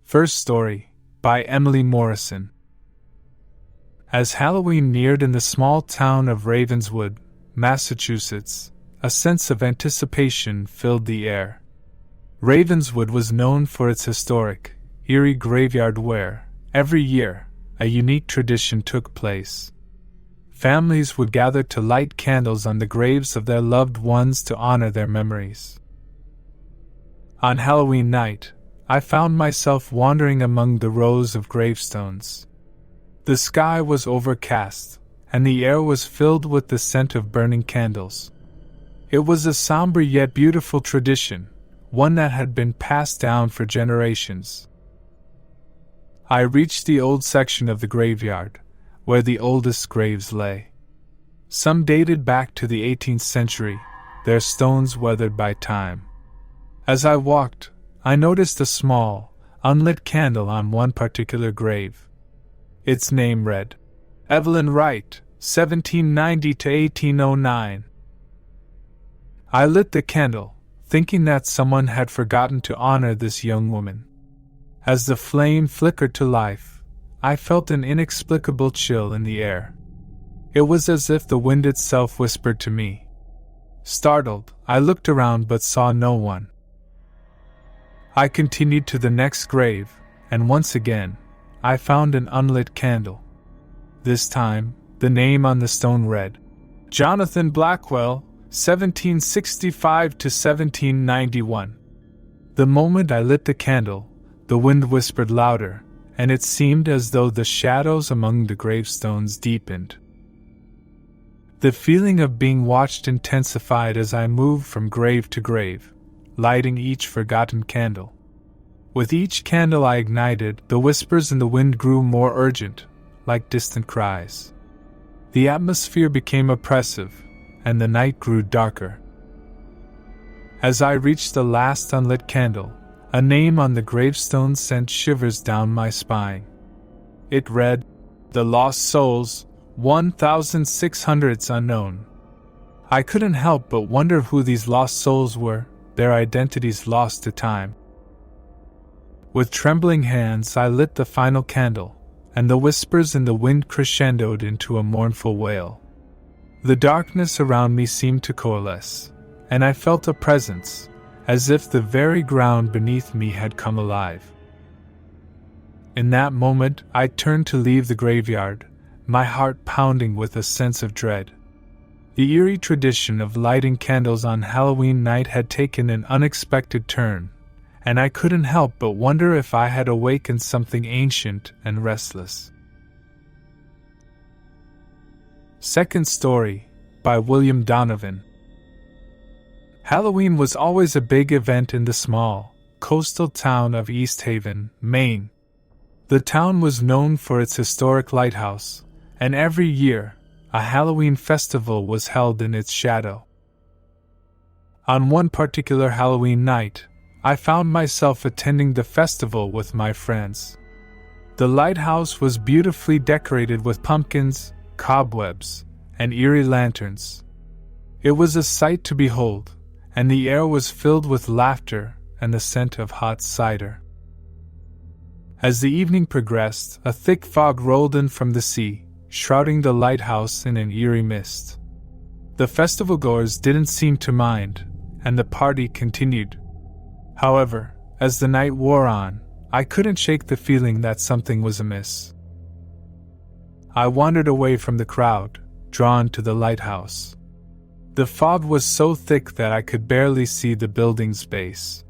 First story, by Emily Morrison. As Halloween neared in the small town of Ravenswood, Massachusetts, a sense of anticipation filled the air. Ravenswood was known for its historic, eerie graveyard where, every year, a unique tradition took place. Families would gather to light candles on the graves of their loved ones to honor their memories. On Halloween night, I found myself wandering among the rows of gravestones. The sky was overcast, and the air was filled with the scent of burning candles. It was a somber yet beautiful tradition, one that had been passed down for generations. I reached the old section of the graveyard, where the oldest graves lay. Some dated back to the 18th century, their stones weathered by time. As I walked, I noticed a small, unlit candle on one particular grave. Its name read, Evelyn Wright, 1790 to 1809. I lit the candle, thinking that someone had forgotten to honor this young woman. As the flame flickered to life, I felt an inexplicable chill in the air. It was as if the wind itself whispered to me. Startled, I looked around but saw no one. I continued to the next grave, and once again, I found an unlit candle. This time, the name on the stone read, Jonathan Blackwell, 1765 to 1791. The moment I lit the candle, the wind whispered louder, and it seemed as though the shadows among the gravestones deepened. The feeling of being watched intensified as I moved from grave to grave, lighting each forgotten candle. With each candle I ignited, the whispers in the wind grew more urgent, like distant cries. The atmosphere became oppressive, and the night grew darker. As I reached the last unlit candle, a name on the gravestone sent shivers down my spine. It read, The Lost Souls, 1600s Unknown. I couldn't help but wonder who these lost souls were, their identities lost to time. With trembling hands I lit the final candle, and the whispers in the wind crescendoed into a mournful wail. The darkness around me seemed to coalesce, and I felt a presence, as if the very ground beneath me had come alive. In that moment, I turned to leave the graveyard, my heart pounding with a sense of dread. The eerie tradition of lighting candles on Halloween night had taken an unexpected turn, and I couldn't help but wonder if I had awakened something ancient and restless. Second story, by William Donovan. Halloween was always a big event in the small, coastal town of Easthaven, Maine. The town was known for its historic lighthouse, and every year, a Halloween festival was held in its shadow. On one particular Halloween night, I found myself attending the festival with my friends. The lighthouse was beautifully decorated with pumpkins, cobwebs, and eerie lanterns. It was a sight to behold, and the air was filled with laughter and the scent of hot cider. As the evening progressed, a thick fog rolled in from the sea, shrouding the lighthouse in an eerie mist. The festival-goers didn't seem to mind, and the party continued. However, as the night wore on, I couldn't shake the feeling that something was amiss. I wandered away from the crowd, drawn to the lighthouse. The fog was so thick that I could barely see the building's base.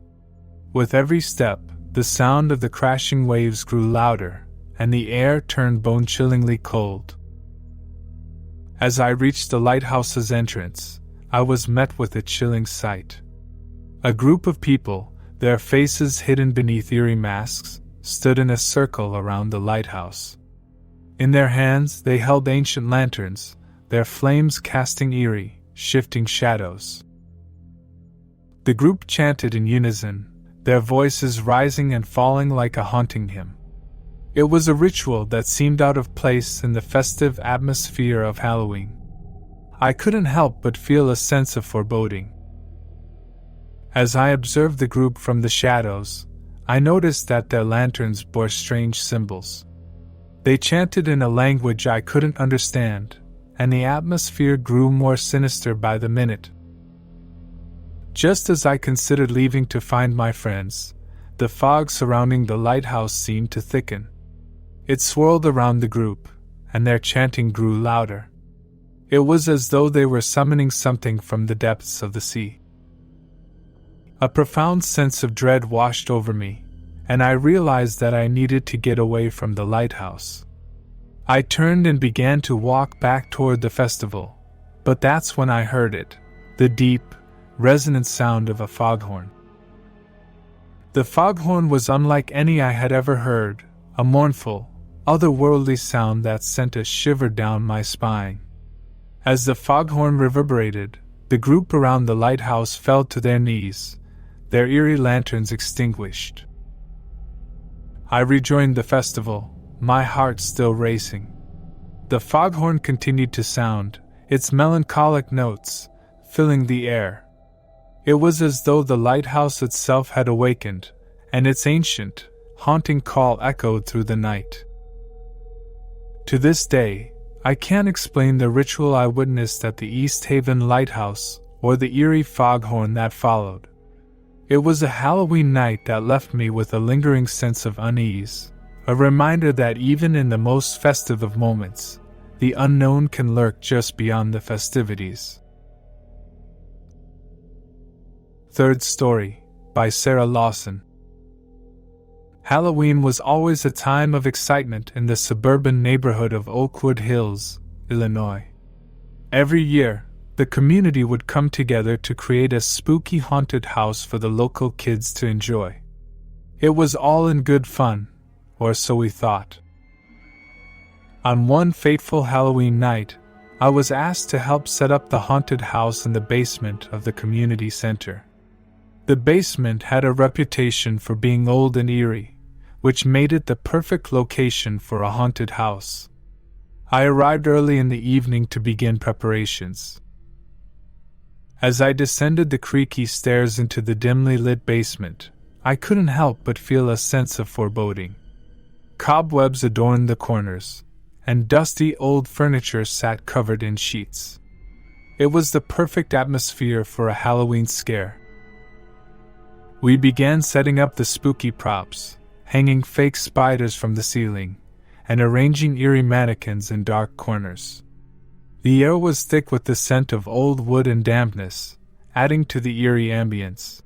With every step, the sound of the crashing waves grew louder, and the air turned bone-chillingly cold. As I reached the lighthouse's entrance, I was met with a chilling sight. A group of people, their faces hidden beneath eerie masks, stood in a circle around the lighthouse. In their hands they held ancient lanterns, their flames casting eerie, shifting shadows. The group chanted in unison, their voices rising and falling like a haunting hymn. It was a ritual that seemed out of place in the festive atmosphere of Halloween. I couldn't help but feel a sense of foreboding. As I observed the group from the shadows, I noticed that their lanterns bore strange symbols. They chanted in a language I couldn't understand, and the atmosphere grew more sinister by the minute. Just as I considered leaving to find my friends, the fog surrounding the lighthouse seemed to thicken. It swirled around the group, and their chanting grew louder. It was as though they were summoning something from the depths of the sea. A profound sense of dread washed over me, and I realized that I needed to get away from the lighthouse. I turned and began to walk back toward the festival, but that's when I heard it, the deep, resonant sound of a foghorn. The foghorn was unlike any I had ever heard, a mournful, otherworldly sound that sent a shiver down my spine. As the foghorn reverberated, the group around the lighthouse fell to their knees, their eerie lanterns extinguished. I rejoined the festival, my heart still racing. The foghorn continued to sound, its melancholic notes filling the air. It was as though the lighthouse itself had awakened, and its ancient, haunting call echoed through the night. To this day, I can't explain the ritual I witnessed at the Easthaven lighthouse or the eerie foghorn that followed. It was a Halloween night that left me with a lingering sense of unease, a reminder that even in the most festive of moments, the unknown can lurk just beyond the festivities. Third Story, by Sarah Lawson. Halloween was always a time of excitement in the suburban neighborhood of Oakwood Hills, Illinois. Every year, the community would come together to create a spooky haunted house for the local kids to enjoy. It was all in good fun, or so we thought. On one fateful Halloween night, I was asked to help set up the haunted house in the basement of the community center. The basement had a reputation for being old and eerie, which made it the perfect location for a haunted house. I arrived early in the evening to begin preparations. As I descended the creaky stairs into the dimly lit basement, I couldn't help but feel a sense of foreboding. Cobwebs adorned the corners, and dusty old furniture sat covered in sheets. It was the perfect atmosphere for a Halloween scare. We began setting up the spooky props, hanging fake spiders from the ceiling, and arranging eerie mannequins in dark corners. The air was thick with the scent of old wood and dampness, adding to the eerie ambience.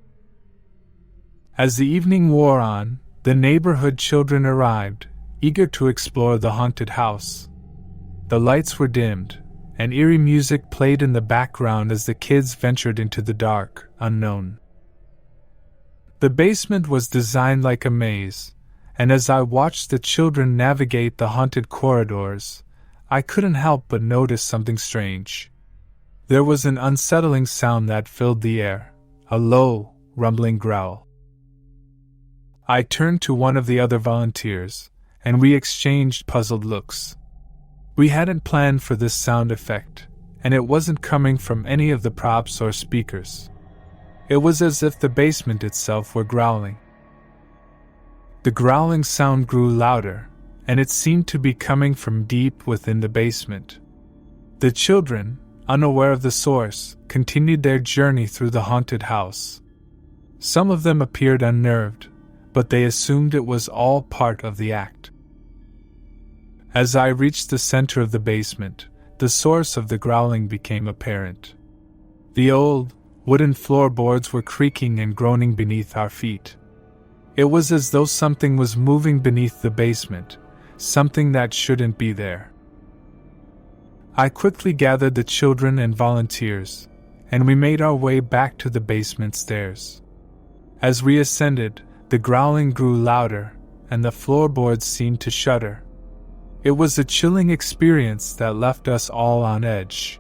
As the evening wore on, the neighborhood children arrived, eager to explore the haunted house. The lights were dimmed, and eerie music played in the background as the kids ventured into the dark, unknown. The basement was designed like a maze, and as I watched the children navigate the haunted corridors, I couldn't help but notice something strange. There was an unsettling sound that filled the air, a low, rumbling growl. I turned to one of the other volunteers, and we exchanged puzzled looks. We hadn't planned for this sound effect, and it wasn't coming from any of the props or speakers. It was as if the basement itself were growling. The growling sound grew louder, and it seemed to be coming from deep within the basement. The children, unaware of the source, continued their journey through the haunted house. Some of them appeared unnerved, but they assumed it was all part of the act. As I reached the center of the basement, the source of the growling became apparent. The old, wooden floorboards were creaking and groaning beneath our feet. It was as though something was moving beneath the basement, something that shouldn't be there. I quickly gathered the children and volunteers, and we made our way back to the basement stairs. As we ascended, the growling grew louder, and the floorboards seemed to shudder. It was a chilling experience that left us all on edge.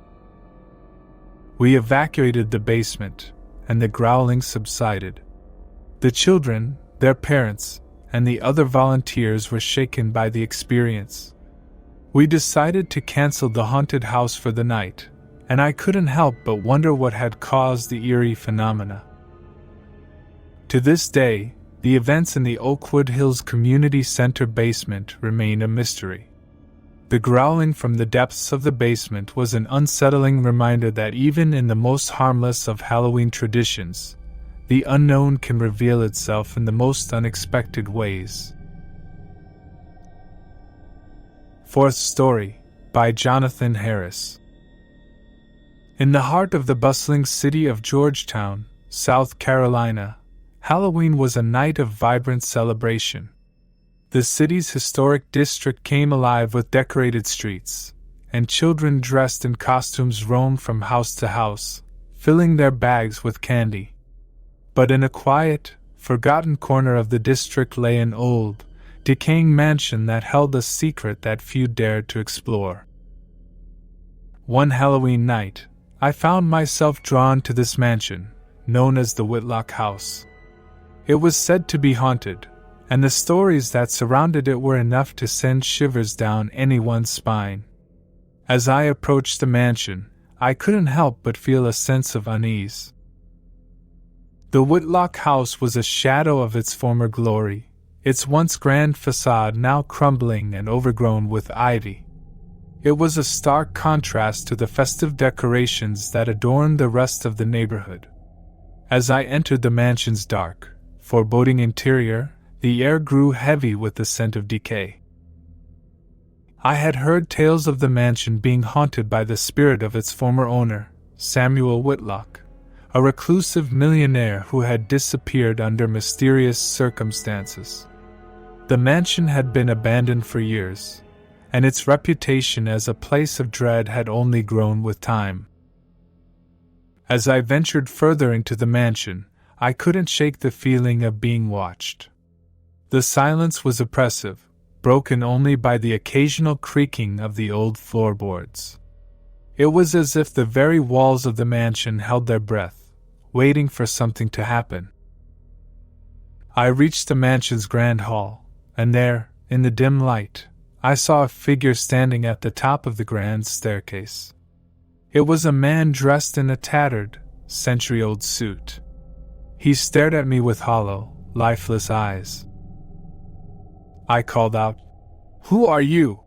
We evacuated the basement, and the growling subsided. The children, their parents, and the other volunteers were shaken by the experience. We decided to cancel the haunted house for the night, and I couldn't help but wonder what had caused the eerie phenomena. To this day, the events in the Oakwood Hills Community Center basement remain a mystery. The growling from the depths of the basement was an unsettling reminder that even in the most harmless of Halloween traditions, the unknown can reveal itself in the most unexpected ways. Fourth story, by Jonathan Harris. In the heart of the bustling city of Georgetown, South Carolina, Halloween was a night of vibrant celebration. The city's historic district came alive with decorated streets, and children dressed in costumes roamed from house to house, filling their bags with candy. But in a quiet, forgotten corner of the district lay an old, decaying mansion that held a secret that few dared to explore. One Halloween night, I found myself drawn to this mansion, known as the Whitlock house. It was said to be haunted, and the stories that surrounded it were enough to send shivers down anyone's spine. As I approached the mansion, I couldn't help but feel a sense of unease. The Whitlock house was a shadow of its former glory, its once grand facade now crumbling and overgrown with ivy. It was a stark contrast to the festive decorations that adorned the rest of the neighborhood. As I entered the mansion's dark, foreboding interior, the air grew heavy with the scent of decay. I had heard tales of the mansion being haunted by the spirit of its former owner, Samuel Whitlock, a reclusive millionaire who had disappeared under mysterious circumstances. The mansion had been abandoned for years, and its reputation as a place of dread had only grown with time. As I ventured further into the mansion, I couldn't shake the feeling of being watched. The silence was oppressive, broken only by the occasional creaking of the old floorboards. It was as if the very walls of the mansion held their breath, waiting for something to happen. I reached the mansion's grand hall, and there, in the dim light, I saw a figure standing at the top of the grand staircase. It was a man dressed in a tattered, century-old suit. He stared at me with hollow, lifeless eyes. I called out, "Who are you?"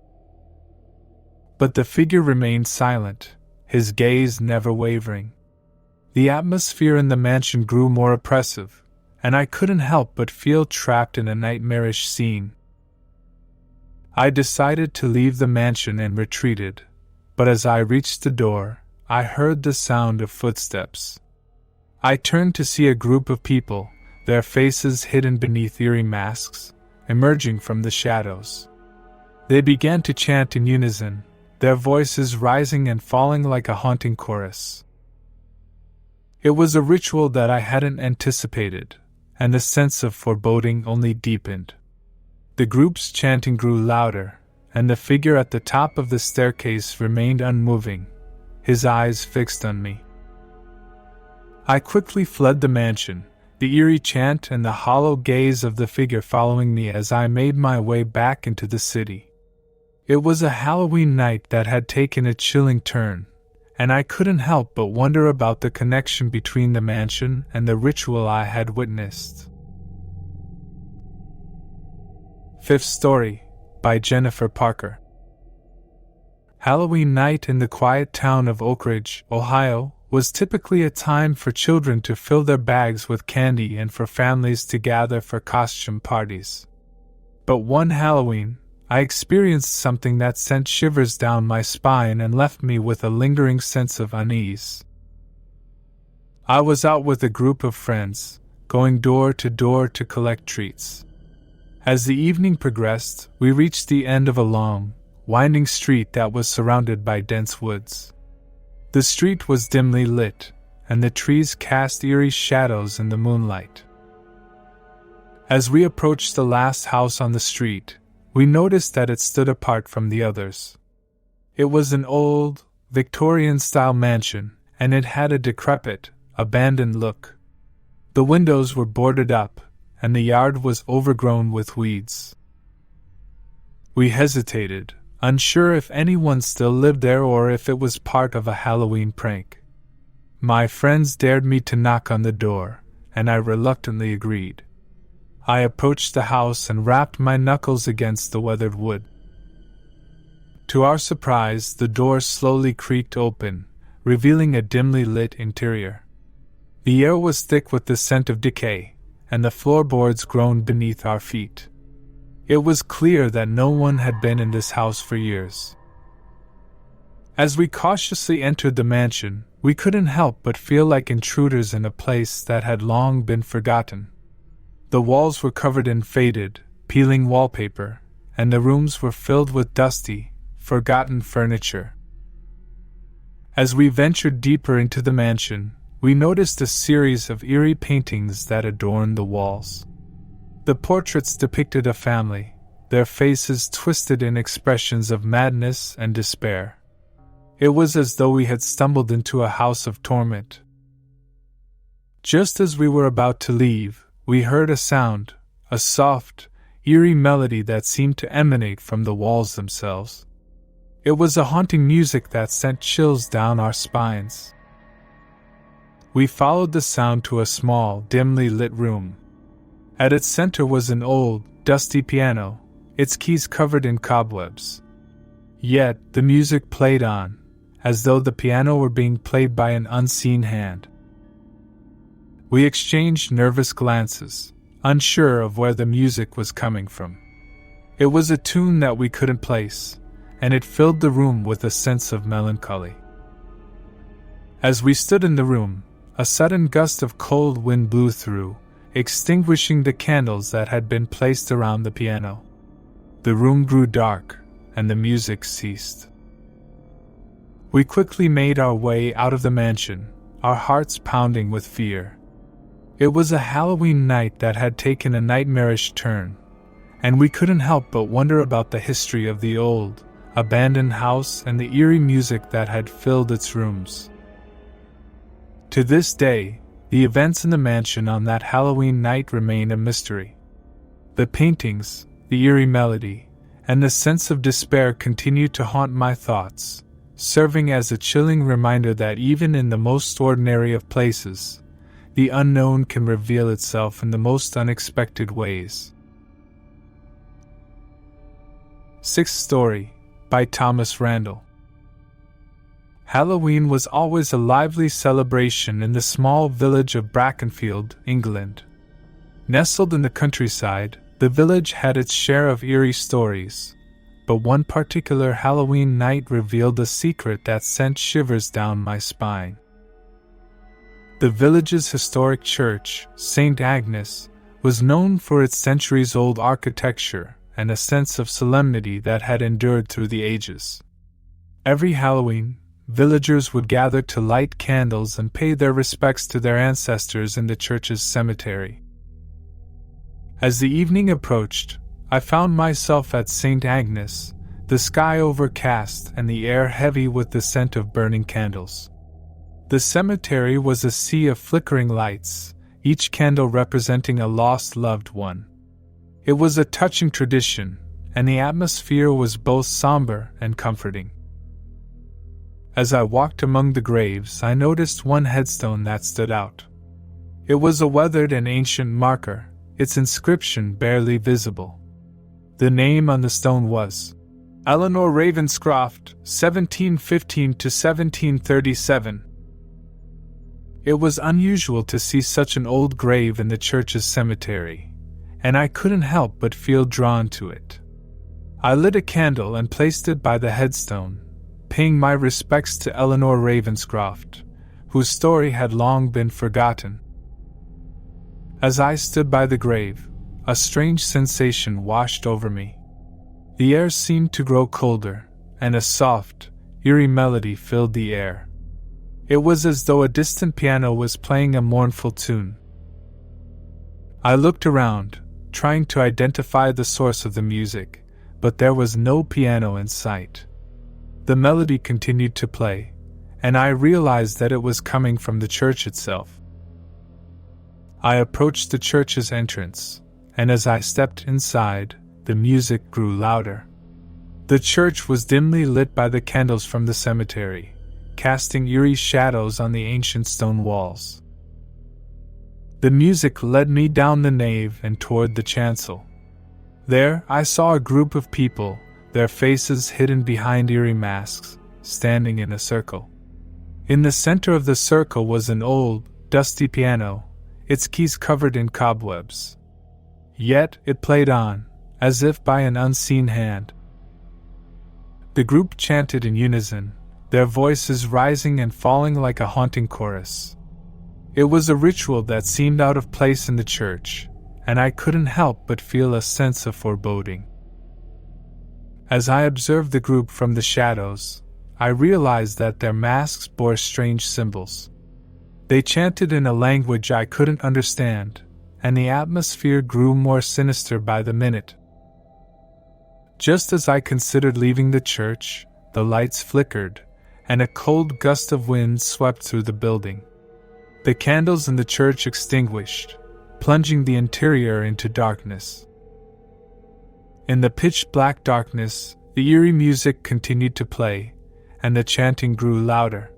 But the figure remained silent, his gaze never wavering. The atmosphere in the mansion grew more oppressive, and I couldn't help but feel trapped in a nightmarish scene. I decided to leave the mansion and retreated, but as I reached the door, I heard the sound of footsteps. I turned to see a group of people, their faces hidden beneath eerie masks, emerging from the shadows. They began to chant in unison, their voices rising and falling like a haunting chorus. It was a ritual that I hadn't anticipated, and the sense of foreboding only deepened. The group's chanting grew louder, and the figure at the top of the staircase remained unmoving, his eyes fixed on me. I quickly fled the mansion, the eerie chant and the hollow gaze of the figure following me as I made my way back into the city. It was a Halloween night that had taken a chilling turn, and I couldn't help but wonder about the connection between the mansion and the ritual I had witnessed. Fifth story, by Jennifer Parker. Halloween night in the quiet town of Oak Ridge, Ohio, was typically a time for children to fill their bags with candy and for families to gather for costume parties. But one Halloween, I experienced something that sent shivers down my spine and left me with a lingering sense of unease. I was out with a group of friends, going door to collect treats. As the evening progressed, we reached the end of a long, winding street that was surrounded by dense woods. The street was dimly lit, and the trees cast eerie shadows in the moonlight. As we approached the last house on the street, we noticed that it stood apart from the others. It was an old, Victorian-style mansion, and it had a decrepit, abandoned look. The windows were boarded up, and the yard was overgrown with weeds. We hesitated, unsure if anyone still lived there or if it was part of a Halloween prank. My friends dared me to knock on the door, and I reluctantly agreed. I approached the house and rapped my knuckles against the weathered wood. To our surprise, the door slowly creaked open, revealing a dimly lit interior. The air was thick with the scent of decay, and the floorboards groaned beneath our feet. It was clear that no one had been in this house for years. As we cautiously entered the mansion, we couldn't help but feel like intruders in a place that had long been forgotten. The walls were covered in faded, peeling wallpaper, and the rooms were filled with dusty, forgotten furniture. As we ventured deeper into the mansion, we noticed a series of eerie paintings that adorned the walls. The portraits depicted a family, their faces twisted in expressions of madness and despair. It was as though we had stumbled into a house of torment. Just as we were about to leave, we heard a sound, a soft, eerie melody that seemed to emanate from the walls themselves. It was a haunting music that sent chills down our spines. We followed the sound to a small, dimly lit room. At its center was an old, dusty piano, its keys covered in cobwebs. Yet, the music played on, as though the piano were being played by an unseen hand. We exchanged nervous glances, unsure of where the music was coming from. It was a tune that we couldn't place, and it filled the room with a sense of melancholy. As we stood in the room, a sudden gust of cold wind blew through, extinguishing the candles that had been placed around the piano. The room grew dark, and the music ceased. We quickly made our way out of the mansion, our hearts pounding with fear. It was a Halloween night that had taken a nightmarish turn, and we couldn't help but wonder about the history of the old, abandoned house and the eerie music that had filled its rooms. To this day, the events in the mansion on that Halloween night remain a mystery. The paintings, the eerie melody, and the sense of despair continue to haunt my thoughts, serving as a chilling reminder that even in the most ordinary of places, the unknown can reveal itself in the most unexpected ways. Sixth Story, by Thomas Randall. Halloween was always a lively celebration in the small village of Brackenfield, England. Nestled in the countryside, the village had its share of eerie stories, but one particular Halloween night revealed a secret that sent shivers down my spine. The village's historic church, St. Agnes, was known for its centuries-old architecture and a sense of solemnity that had endured through the ages. Every Halloween, villagers would gather to light candles and pay their respects to their ancestors in the church's cemetery. As the evening approached, I found myself at St. Agnes, the sky overcast and the air heavy with the scent of burning candles. The cemetery was a sea of flickering lights, each candle representing a lost loved one. It was a touching tradition, and the atmosphere was both somber and comforting. As I walked among the graves, I noticed one headstone that stood out. It was a weathered and ancient marker, its inscription barely visible. The name on the stone was Eleanor Ravenscroft, 1715 to 1737. It was unusual to see such an old grave in the church's cemetery, and I couldn't help but feel drawn to it. I lit a candle and placed it by the headstone, paying my respects to Eleanor Ravenscroft, whose story had long been forgotten. As I stood by the grave, a strange sensation washed over me. The air seemed to grow colder, and a soft, eerie melody filled the air. It was as though a distant piano was playing a mournful tune. I looked around, trying to identify the source of the music, but there was no piano in sight. The melody continued to play, and I realized that it was coming from the church itself. I approached the church's entrance, and as I stepped inside, the music grew louder. The church was dimly lit by the candles from the cemetery, casting eerie shadows on the ancient stone walls. The music led me down the nave and toward the chancel. There, I saw a group of people, their faces hidden behind eerie masks, standing in a circle. In the center of the circle was an old, dusty piano, its keys covered in cobwebs. Yet it played on, as if by an unseen hand. The group chanted in unison, their voices rising and falling like a haunting chorus. It was a ritual that seemed out of place in the church, and I couldn't help but feel a sense of foreboding. As I observed the group from the shadows, I realized that their masks bore strange symbols. They chanted in a language I couldn't understand, and the atmosphere grew more sinister by the minute. Just as I considered leaving the church, the lights flickered, and a cold gust of wind swept through the building. The candles in the church extinguished, plunging the interior into darkness. In the pitch-black darkness, the eerie music continued to play, and the chanting grew louder.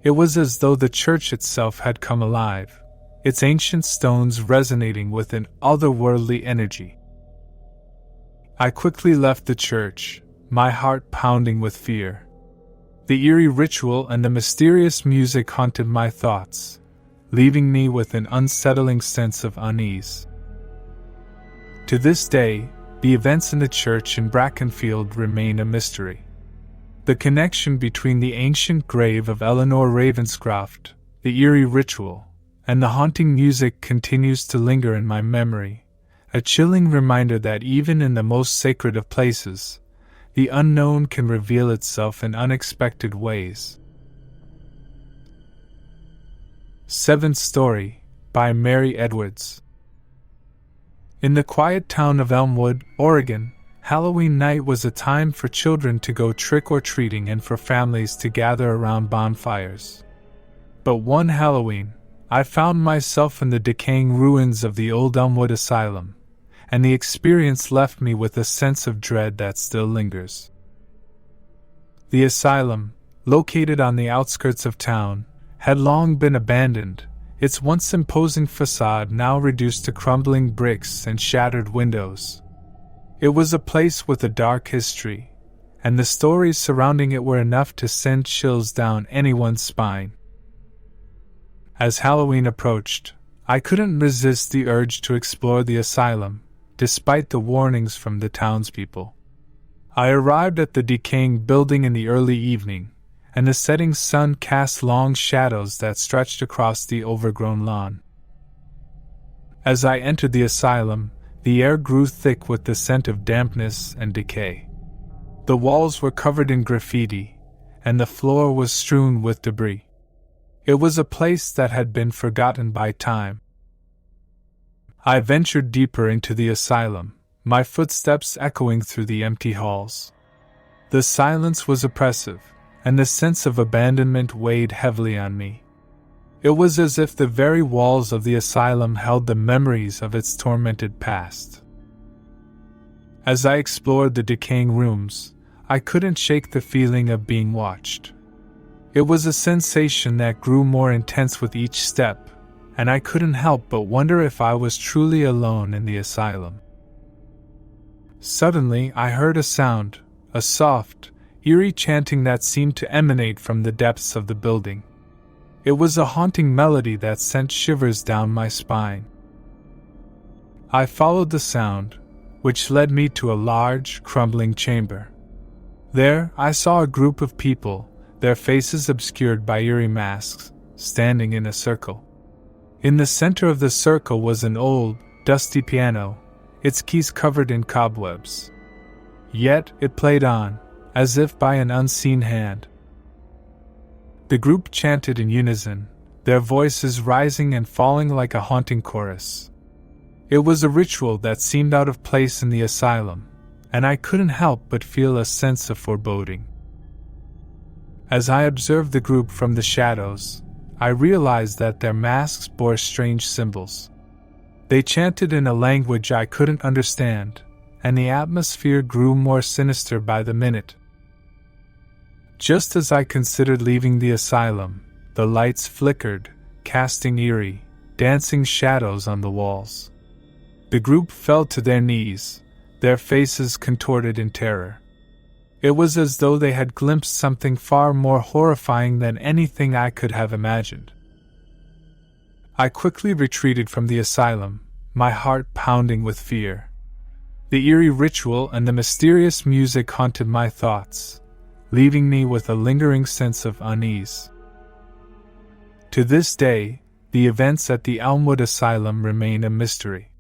It was as though the church itself had come alive, its ancient stones resonating with an otherworldly energy. I quickly left the church, my heart pounding with fear. The eerie ritual and the mysterious music haunted my thoughts, leaving me with an unsettling sense of unease. To this day, the events in the church in Brackenfield remain a mystery. The connection between the ancient grave of Eleanor Ravenscroft, the eerie ritual, and the haunting music continues to linger in my memory, a chilling reminder that even in the most sacred of places, the unknown can reveal itself in unexpected ways. Seventh Story, by Mary Edwards. In the quiet town of Elmwood, Oregon, Halloween night was a time for children to go trick-or-treating and for families to gather around bonfires. But one Halloween, I found myself in the decaying ruins of the old Elmwood Asylum, and the experience left me with a sense of dread that still lingers. The asylum, located on the outskirts of town, had long been abandoned, its once imposing facade now reduced to crumbling bricks and shattered windows. It was a place with a dark history, and the stories surrounding it were enough to send chills down anyone's spine. As Halloween approached, I couldn't resist the urge to explore the asylum, despite the warnings from the townspeople. I arrived at the decaying building in the early evening, and the setting sun cast long shadows that stretched across the overgrown lawn. As I entered the asylum, the air grew thick with the scent of dampness and decay. The walls were covered in graffiti, and the floor was strewn with debris. It was a place that had been forgotten by time. I ventured deeper into the asylum, my footsteps echoing through the empty halls. The silence was oppressive, and the sense of abandonment weighed heavily on me. It was as if the very walls of the asylum held the memories of its tormented past. As I explored the decaying rooms, I couldn't shake the feeling of being watched. It was a sensation that grew more intense with each step, and I couldn't help but wonder if I was truly alone in the asylum. Suddenly, I heard a sound, a soft, eerie chanting that seemed to emanate from the depths of the building. It was a haunting melody that sent shivers down my spine. I followed the sound, which led me to a large, crumbling chamber. There, I saw a group of people, their faces obscured by eerie masks, standing in a circle. In the center of the circle was an old, dusty piano, its keys covered in cobwebs. Yet it played on, as if by an unseen hand. The group chanted in unison, their voices rising and falling like a haunting chorus. It was a ritual that seemed out of place in the asylum, and I couldn't help but feel a sense of foreboding. As I observed the group from the shadows, I realized that their masks bore strange symbols. They chanted in a language I couldn't understand, and the atmosphere grew more sinister by the minute. Just as I considered leaving the asylum, the lights flickered, casting eerie, dancing shadows on the walls. The group fell to their knees, their faces contorted in terror. It was as though they had glimpsed something far more horrifying than anything I could have imagined. I quickly retreated from the asylum, my heart pounding with fear. The eerie ritual and the mysterious music haunted my thoughts, leaving me with a lingering sense of unease. To this day, the events at the Elmwood Asylum remain a mystery.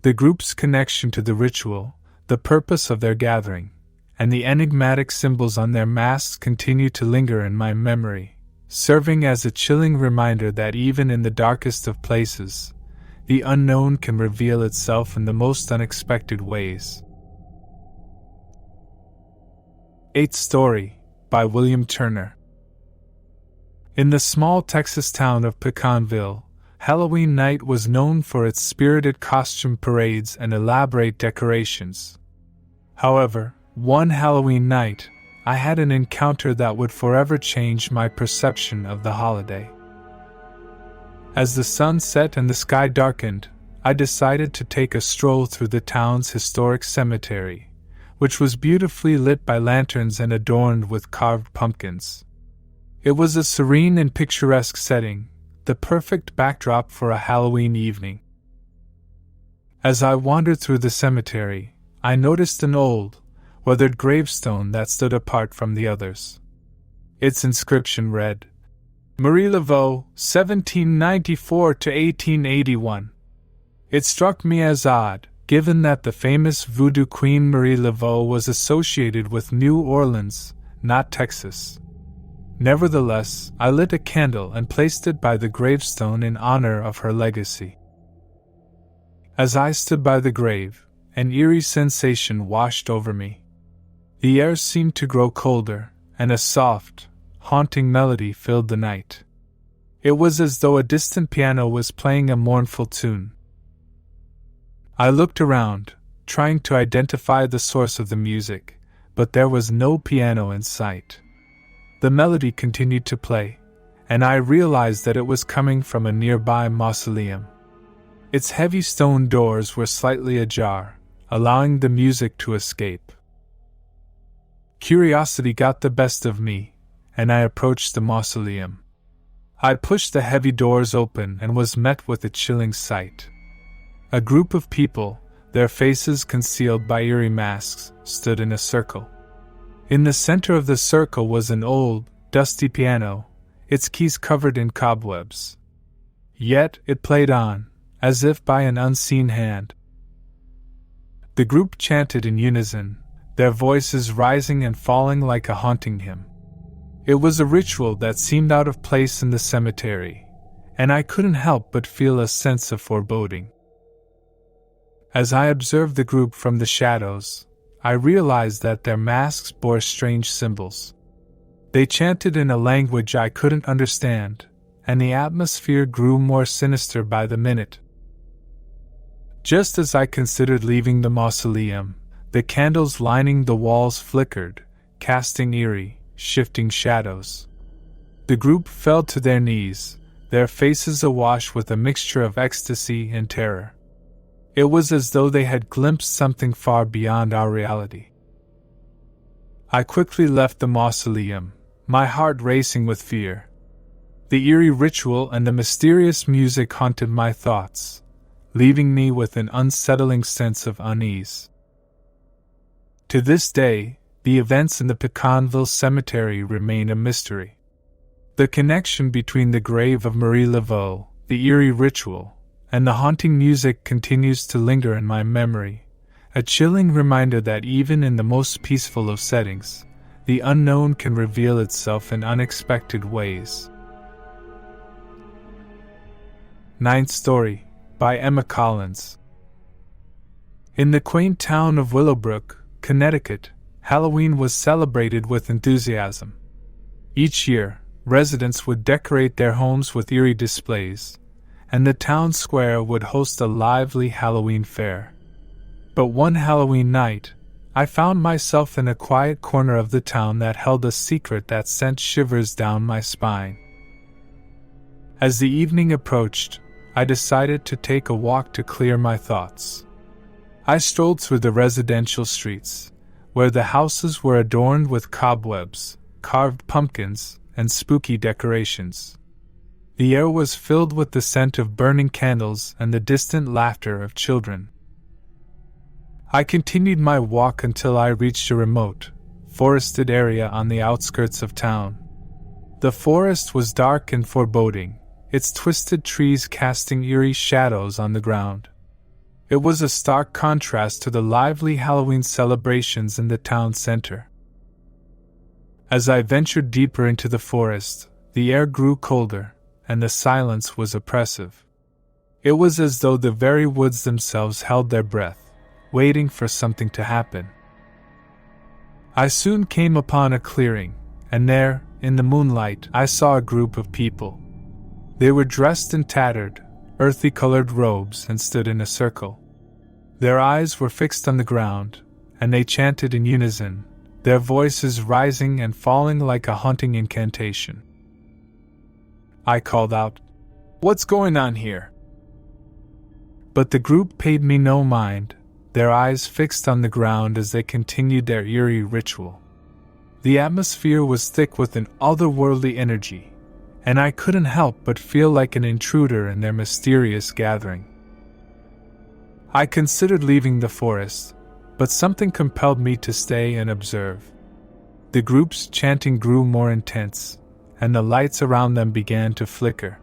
The group's connection to the ritual, the purpose of their gathering, and the enigmatic symbols on their masks continue to linger in my memory, serving as a chilling reminder that even in the darkest of places, the unknown can reveal itself in the most unexpected ways. 8th Story by William Turner. In the small Texas town of Pecanville, Halloween night was known for its spirited costume parades and elaborate decorations. However, one Halloween night, I had an encounter that would forever change my perception of the holiday. As the sun set and the sky darkened, I decided to take a stroll through the town's historic cemetery, which was beautifully lit by lanterns and adorned with carved pumpkins. It was a serene and picturesque setting, the perfect backdrop for a Halloween evening. As I wandered through the cemetery, I noticed an old, weathered gravestone that stood apart from the others. Its inscription read, Marie Laveau, 1794 to 1881. It struck me as odd, given that the famous voodoo queen Marie Laveau was associated with New Orleans, not Texas. Nevertheless, I lit a candle and placed it by the gravestone in honor of her legacy. As I stood by the grave, an eerie sensation washed over me. The air seemed to grow colder, and a soft, haunting melody filled the night. It was as though a distant piano was playing a mournful tune. I looked around, trying to identify the source of the music, but there was no piano in sight. The melody continued to play, and I realized that it was coming from a nearby mausoleum. Its heavy stone doors were slightly ajar, allowing the music to escape. Curiosity got the best of me, and I approached the mausoleum. I pushed the heavy doors open and was met with a chilling sight. A group of people, their faces concealed by eerie masks, stood in a circle. In the center of the circle was an old, dusty piano, its keys covered in cobwebs. Yet it played on, as if by an unseen hand. The group chanted in unison, their voices rising and falling like a haunting hymn. It was a ritual that seemed out of place in the cemetery, and I couldn't help but feel a sense of foreboding. As I observed the group from the shadows, I realized that their masks bore strange symbols. They chanted in a language I couldn't understand, and the atmosphere grew more sinister by the minute. Just as I considered leaving the mausoleum, the candles lining the walls flickered, casting eerie, shifting shadows. The group fell to their knees, their faces awash with a mixture of ecstasy and terror. It was as though they had glimpsed something far beyond our reality. I quickly left the mausoleum, my heart racing with fear. The eerie ritual and the mysterious music haunted my thoughts, leaving me with an unsettling sense of unease. To this day, the events in the Pecanville Cemetery remain a mystery. The connection between the grave of Marie Laveau, the eerie ritual, and the haunting music continues to linger in my memory, a chilling reminder that even in the most peaceful of settings, the unknown can reveal itself in unexpected ways. 9th Story by Emma Collins. In the quaint town of Willowbrook, Connecticut, Halloween was celebrated with enthusiasm. Each year, residents would decorate their homes with eerie displays, and the town square would host a lively Halloween fair. But one Halloween night, I found myself in a quiet corner of the town that held a secret that sent shivers down my spine. As the evening approached, I decided to take a walk to clear my thoughts. I strolled through the residential streets, where the houses were adorned with cobwebs, carved pumpkins, and spooky decorations. The air was filled with the scent of burning candles and the distant laughter of children. I continued my walk until I reached a remote, forested area on the outskirts of town. The forest was dark and foreboding, its twisted trees casting eerie shadows on the ground. It was a stark contrast to the lively Halloween celebrations in the town center. As I ventured deeper into the forest, the air grew colder, and the silence was oppressive. It was as though the very woods themselves held their breath, waiting for something to happen. I soon came upon a clearing, and there, in the moonlight, I saw a group of people. They were dressed in tattered, earthy-colored robes and stood in a circle. Their eyes were fixed on the ground, and they chanted in unison, their voices rising and falling like a haunting incantation. I called out, "What's going on here?" But the group paid me no mind, their eyes fixed on the ground as they continued their eerie ritual. The atmosphere was thick with an otherworldly energy, and I couldn't help but feel like an intruder in their mysterious gathering. I considered leaving the forest, but something compelled me to stay and observe. The group's chanting grew more intense, and the lights around them began to flicker.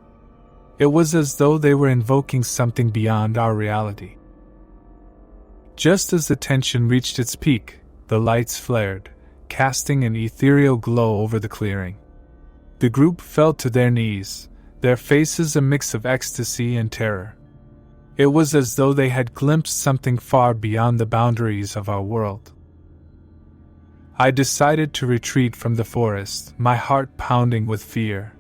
It was as though they were invoking something beyond our reality. Just as the tension reached its peak, the lights flared, casting an ethereal glow over the clearing. The group fell to their knees, their faces a mix of ecstasy and terror. It was as though they had glimpsed something far beyond the boundaries of our world. I decided to retreat from the forest, my heart pounding with fear.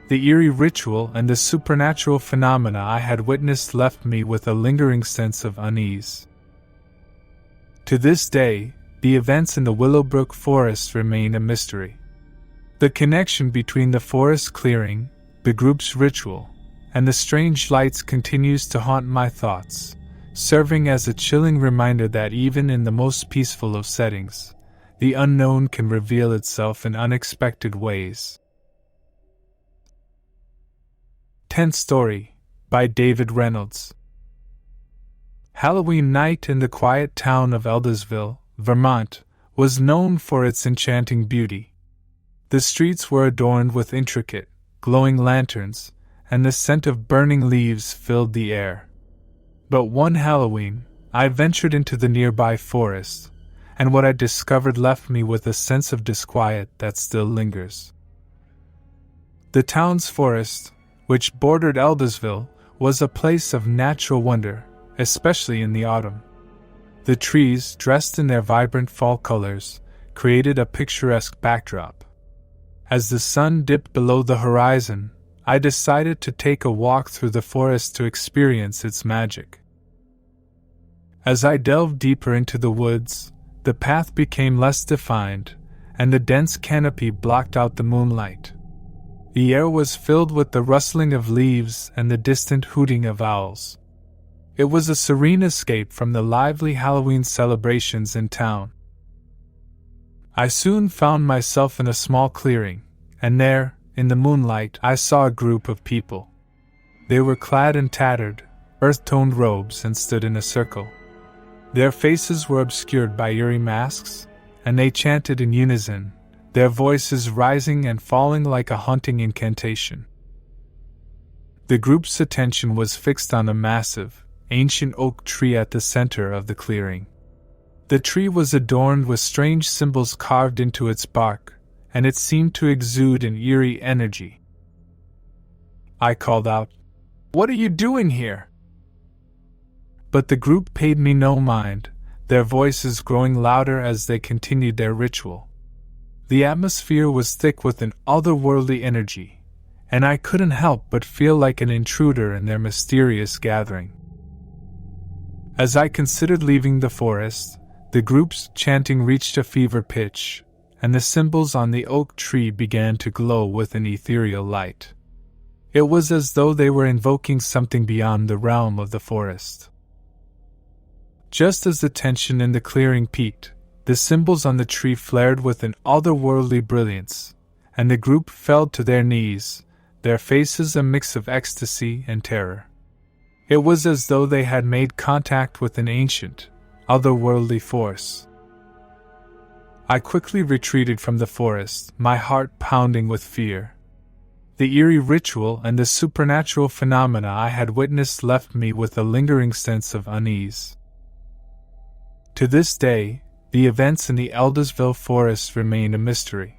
The eerie ritual and the supernatural phenomena I had witnessed left me with a lingering sense of unease. To this day, the events in the Willowbrook Forest remain a mystery. The connection between the forest clearing, the group's ritual, and the strange lights continues to haunt my thoughts, serving as a chilling reminder that even in the most peaceful of settings, the unknown can reveal itself in unexpected ways. 10th Story, by David Reynolds. Halloween night in the quiet town of Eldersville, Vermont, was known for its enchanting beauty. The streets were adorned with intricate, glowing lanterns, and the scent of burning leaves filled the air. But one Halloween, I ventured into the nearby forest, and what I discovered left me with a sense of disquiet that still lingers. The town's forest, which bordered Eldersville, was a place of natural wonder, especially in the autumn. The trees, dressed in their vibrant fall colors, created a picturesque backdrop. As the sun dipped below the horizon, I decided to take a walk through the forest to experience its magic. As I delved deeper into the woods, the path became less defined, and the dense canopy blocked out the moonlight. The air was filled with the rustling of leaves and the distant hooting of owls. It was a serene escape from the lively Halloween celebrations in town. I soon found myself in a small clearing, and there, in the moonlight, I saw a group of people. They were clad in tattered, earth-toned robes and stood in a circle. Their faces were obscured by eerie masks, and they chanted in unison, their voices rising and falling like a haunting incantation. The group's attention was fixed on a massive, ancient oak tree at the center of the clearing. The tree was adorned with strange symbols carved into its bark, and it seemed to exude an eerie energy. I called out, "What are you doing here?" But the group paid me no mind, their voices growing louder as they continued their ritual. The atmosphere was thick with an otherworldly energy, and I couldn't help but feel like an intruder in their mysterious gathering. As I considered leaving the forest, the group's chanting reached a fever pitch, and the symbols on the oak tree began to glow with an ethereal light. It was as though they were invoking something beyond the realm of the forest. Just as the tension in the clearing peaked, the symbols on the tree flared with an otherworldly brilliance, and the group fell to their knees, their faces a mix of ecstasy and terror. It was as though they had made contact with an ancient, otherworldly force. I quickly retreated from the forest, my heart pounding with fear. The eerie ritual and the supernatural phenomena I had witnessed left me with a lingering sense of unease. To this day, the events in the Eldersville forest remain a mystery.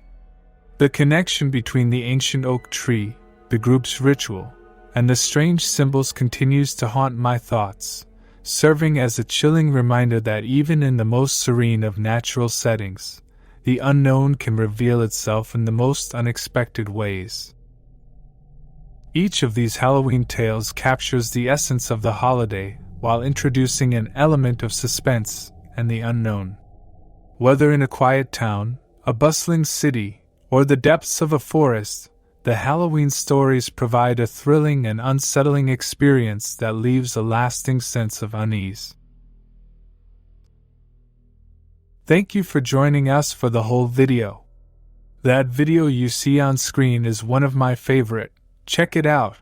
The connection between the ancient oak tree, the group's ritual, and the strange symbols continues to haunt my thoughts, serving as a chilling reminder that even in the most serene of natural settings, the unknown can reveal itself in the most unexpected ways. Each of these Halloween tales captures the essence of the holiday while introducing an element of suspense and the unknown. Whether in a quiet town, a bustling city, or the depths of a forest, the Halloween stories provide a thrilling and unsettling experience that leaves a lasting sense of unease. Thank you for joining us for the whole video. That video you see on screen is one of my favorite. Check it out.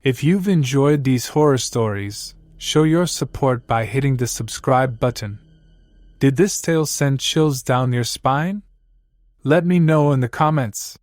If you've enjoyed these horror stories, show your support by hitting the subscribe button. Did this tale send chills down your spine? Let me know in the comments.